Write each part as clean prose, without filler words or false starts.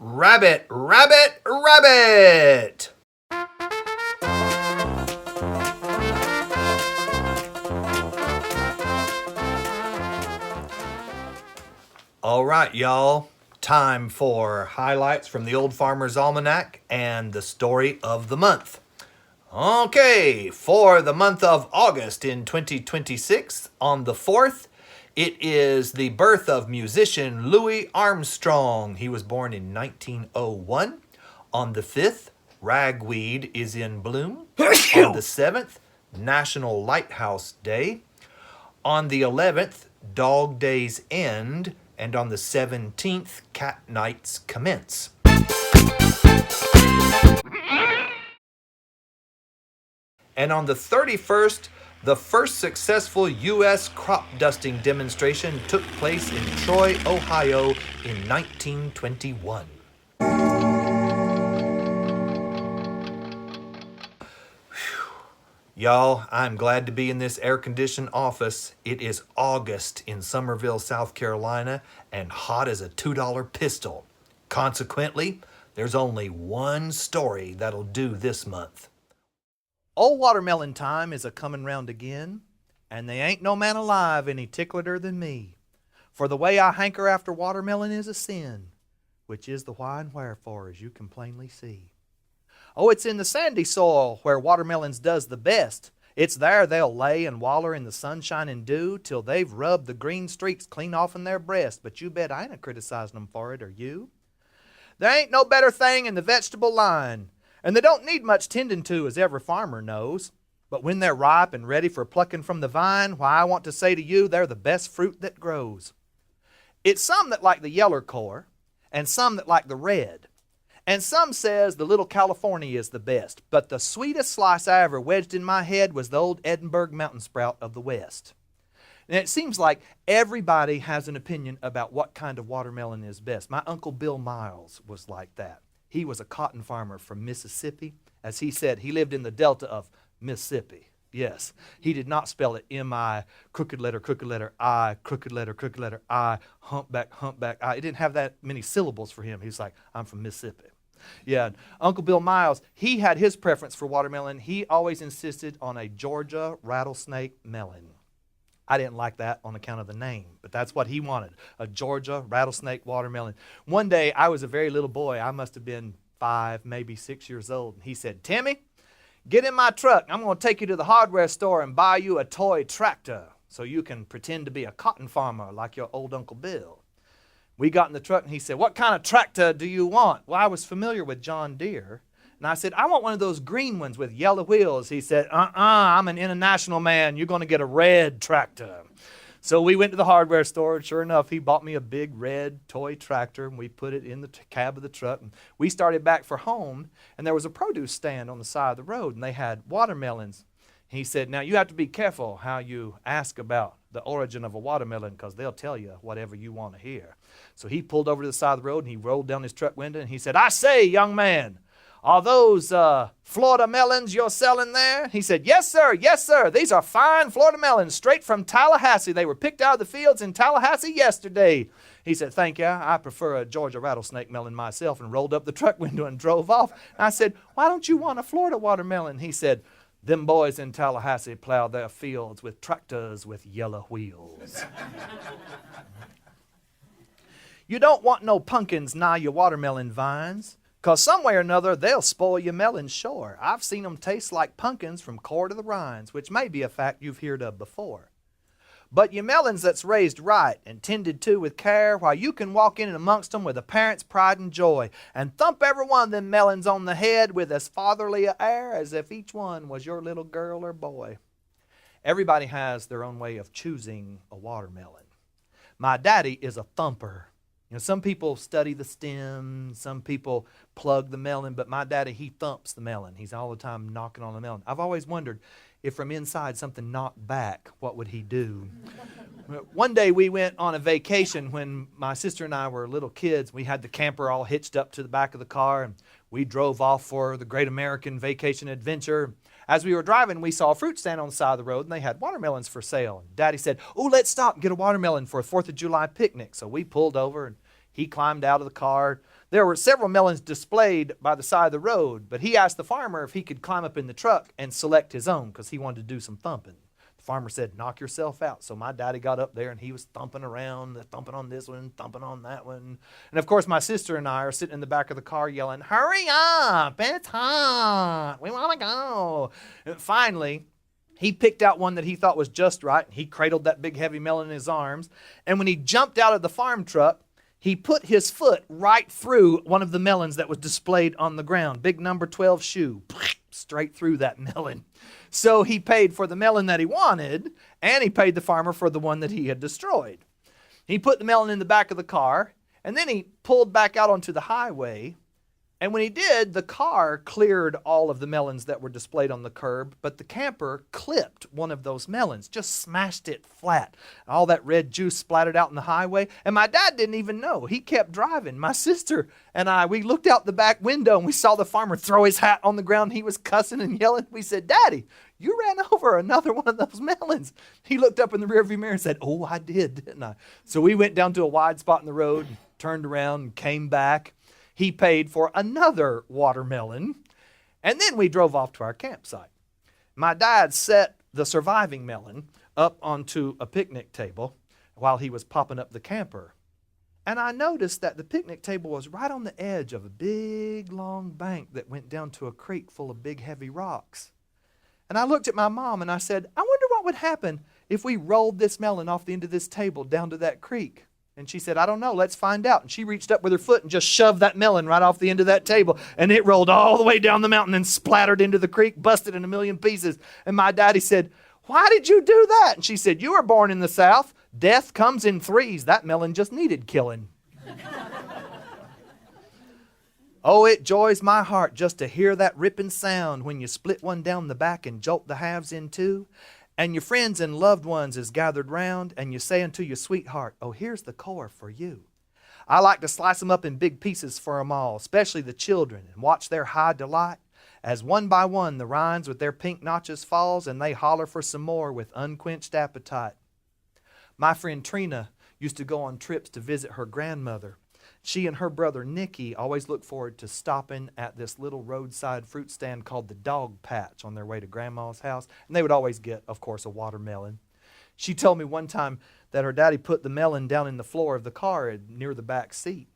Rabbit, rabbit, rabbit! All right, y'all. Time for highlights from the Old Farmer's Almanac and the story of the month. Okay, for the month of August in 2026, on the 4th, it is the birth of musician Louis Armstrong. He was born in 1901. On the 5th, ragweed is in bloom. On the 7th, National Lighthouse Day. On the 11th, Dog Days end. And on the 17th, Cat Nights commence. And on the 31st, the first successful U.S. crop dusting demonstration took place in Troy, Ohio in 1921. Y'all, I'm glad to be in this air-conditioned office. It is August in Summerville, South Carolina, and hot as a $2 pistol. Consequently, there's only one story that'll do this month. Old Wortermelon Time is a-comin' round again, and they ain't no man alive any ticklier than me. For the way I hanker after watermelon is a sin, which is the why and wherefore, as you can plainly see. Oh, it's in the sandy soil where watermelons does the best. It's there they'll lay and waller in the sunshine and dew till they've rubbed the green streaks clean off in their breast. But you bet I ain't a-criticizing them for it, are you? There ain't no better thing in the vegetable line, and they don't need much tending to, as every farmer knows. But when they're ripe and ready for plucking from the vine, why, I want to say to you, they're the best fruit that grows. It's some that like the yeller core, and some that like the red. And some says the little California is the best, but the sweetest slice I ever wedged in my head was the old Edinburgh mountain sprout of the West. And it seems like everybody has an opinion about what kind of watermelon is best. My Uncle Bill Miles was like that. He was a cotton farmer from Mississippi. As he said, he lived in the delta of Mississippi. Yes, he did not spell it M-I, crooked letter, I, crooked letter, I, humpback, I. It didn't have that many syllables for him. He's like, I'm from Mississippi. Yeah, Uncle Bill Miles, he had his preference for watermelon. He always insisted on a Georgia rattlesnake melon. I didn't like that on account of the name, but that's what he wanted, a Georgia rattlesnake watermelon. One day, I was a very little boy. I must have been 5, maybe 6 years old. And he said, Timmy, get in my truck. I'm going to take you to the hardware store and buy you a toy tractor so you can pretend to be a cotton farmer like your old Uncle Bill. We got in the truck and he said, what kind of tractor do you want? Well, I was familiar with John Deere. And I said, I want one of those green ones with yellow wheels. He said, I'm an international man. You're going to get a red tractor. So we went to the hardware store, and sure enough, he bought me a big red toy tractor, and we put it in the cab of the truck. And we started back for home, and there was a produce stand on the side of the road, and they had watermelons. He said, now you have to be careful how you ask about the origin of a watermelon, because they'll tell you whatever you want to hear. So he pulled over to the side of the road, and he rolled down his truck window, and he said, I say, young man, are those Florida melons you're selling there? He said, yes, sir. These are fine Florida melons straight from Tallahassee. They were picked out of the fields in Tallahassee yesterday. He said, thank you. I prefer a Georgia rattlesnake melon myself, and rolled up the truck window and drove off. And I said, why don't you want a Florida watermelon? He said, them boys in Tallahassee plow their fields with tractors with yellow wheels. You don't want no pumpkins nigh your watermelon vines, 'cause some way or another, they'll spoil your melons sure. I've seen them taste like pumpkins from core to the rinds, which may be a fact you've heard of before. But your melons that's raised right and tended to with care, why you can walk in and amongst them with a parent's pride and joy and thump every one of them melons on the head with as fatherly a air as if each one was your little girl or boy. Everybody has their own way of choosing a watermelon. My daddy is a thumper. You know, some people study the stem, some people plug the melon, but my daddy, he thumps the melon. He's all the time knocking on the melon. I've always wondered if from inside something knocked back, what would he do? One day we went on a vacation when my sister and I were little kids. We had the camper all hitched up to the back of the car, and we drove off for the great American vacation adventure. As we were driving, we saw a fruit stand on the side of the road, and they had watermelons for sale. Daddy said, oh, let's stop and get a watermelon for a 4th of July picnic. So we pulled over, and he climbed out of the car. There were several melons displayed by the side of the road, but he asked the farmer if he could climb up in the truck and select his own because he wanted to do some thumping. The farmer said, knock yourself out. So my daddy got up there and he was thumping around, thumping on this one, thumping on that one. And of course, my sister and I are sitting in the back of the car yelling, hurry up, it's hot, we want to go. And finally, he picked out one that he thought was just right. He cradled that big heavy melon in his arms. And when he jumped out of the farm truck, he put his foot right through one of the melons that was displayed on the ground. Big number 12 shoe, straight through that melon. So he paid for the melon that he wanted, and he paid the farmer for the one that he had destroyed. He put the melon in the back of the car, and then he pulled back out onto the highway. And when he did, the car cleared all of the melons that were displayed on the curb, but the camper clipped one of those melons, just smashed it flat. All that red juice splattered out in the highway, and my dad didn't even know. He kept driving. My sister and I, we looked out the back window, and we saw the farmer throw his hat on the ground. He was cussing and yelling. We said, Daddy, you ran over another one of those melons. He looked up in the rearview mirror and said, oh, I did, didn't I? So we went down to a wide spot in the road, and turned around and came back. He paid for another watermelon, and then we drove off to our campsite. My dad set the surviving melon up onto a picnic table while he was popping up the camper. And I noticed that the picnic table was right on the edge of a big, long bank that went down to a creek full of big, heavy rocks. And I looked at my mom and I said, I wonder what would happen if we rolled this melon off the end of this table down to that creek. And she said, I don't know, let's find out. And she reached up with her foot and just shoved that melon right off the end of that table. And it rolled all the way down the mountain and splattered into the creek, busted in a million pieces. And my daddy said, why did you do that? And she said, you were born in the South. Death comes in threes. That melon just needed killing. Oh, it joys my heart just to hear that ripping sound when you split one down the back and jolt the halves in two. And your friends and loved ones is gathered round, and you say unto your sweetheart, oh, here's the core for you. I like to slice them up in big pieces for 'em all, especially the children, and watch their high delight, as one by one the rinds with their pink notches falls, and they holler for some more with unquenched appetite. My friend Trina used to go on trips to visit her grandmother. She and her brother Nicky always looked forward to stopping at this little roadside fruit stand called the Dog Patch on their way to Grandma's house. And they would always get, of course, a watermelon. She told me one time that her daddy put the melon down in the floor of the car near the back seat.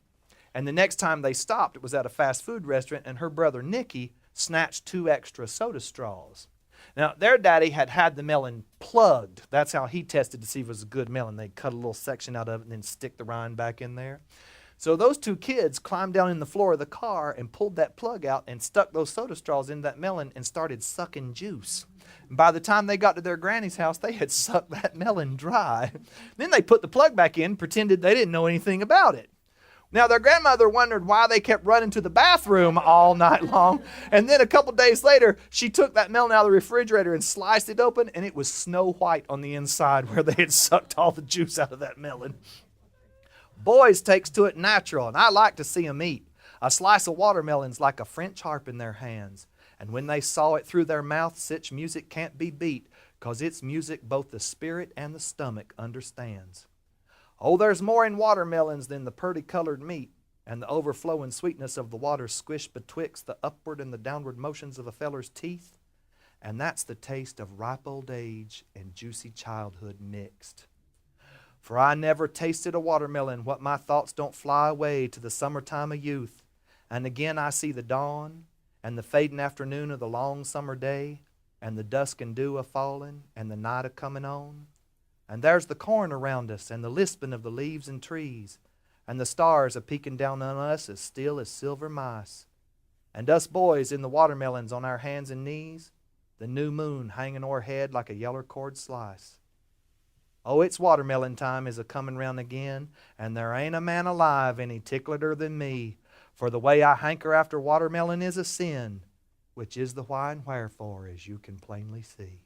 And the next time they stopped, it was at a fast food restaurant, and her brother Nicky snatched 2 extra soda straws. Now, their daddy had had the melon plugged. That's how he tested to see if it was a good melon. They'd cut a little section out of it and then stick the rind back in there. So those 2 kids climbed down in the floor of the car and pulled that plug out and stuck those soda straws in that melon and started sucking juice. And by the time they got to their granny's house, they had sucked that melon dry. Then they put the plug back in, pretended they didn't know anything about it. Now, their grandmother wondered why they kept running to the bathroom all night long. And then a couple days later, she took that melon out of the refrigerator and sliced it open, and it was snow white on the inside where they had sucked all the juice out of that melon. Boys takes to it natural, and I like to see 'em eat. A slice of watermelon's like a French harp in their hands. And when they saw it through their mouth, such music can't be beat, 'cause it's music both the spirit and the stomach understands. Oh, there's more in watermelons than the purty-colored meat, and the overflowing sweetness of the water squished betwixt the upward and the downward motions of a feller's teeth. And that's the taste of ripe old age and juicy childhood mixed. For I never tasted a watermelon what my thoughts don't fly away to the summertime of youth. And again I see the dawn, and the fading afternoon of the long summer day, and the dusk and dew a-falling, and the night a-coming on. And there's the corn around us, and the lisping of the leaves and trees, and the stars a-peeking down on us as still as silver mice. And us boys in the watermelons on our hands and knees, the new moon hanging o'erhead like a yeller cord slice. Oh, it's watermelon time is a-comin' round again, and there ain't a man alive any ticklider than me, for the way I hanker after watermelon is a sin, which is the why and wherefore, as you can plainly see.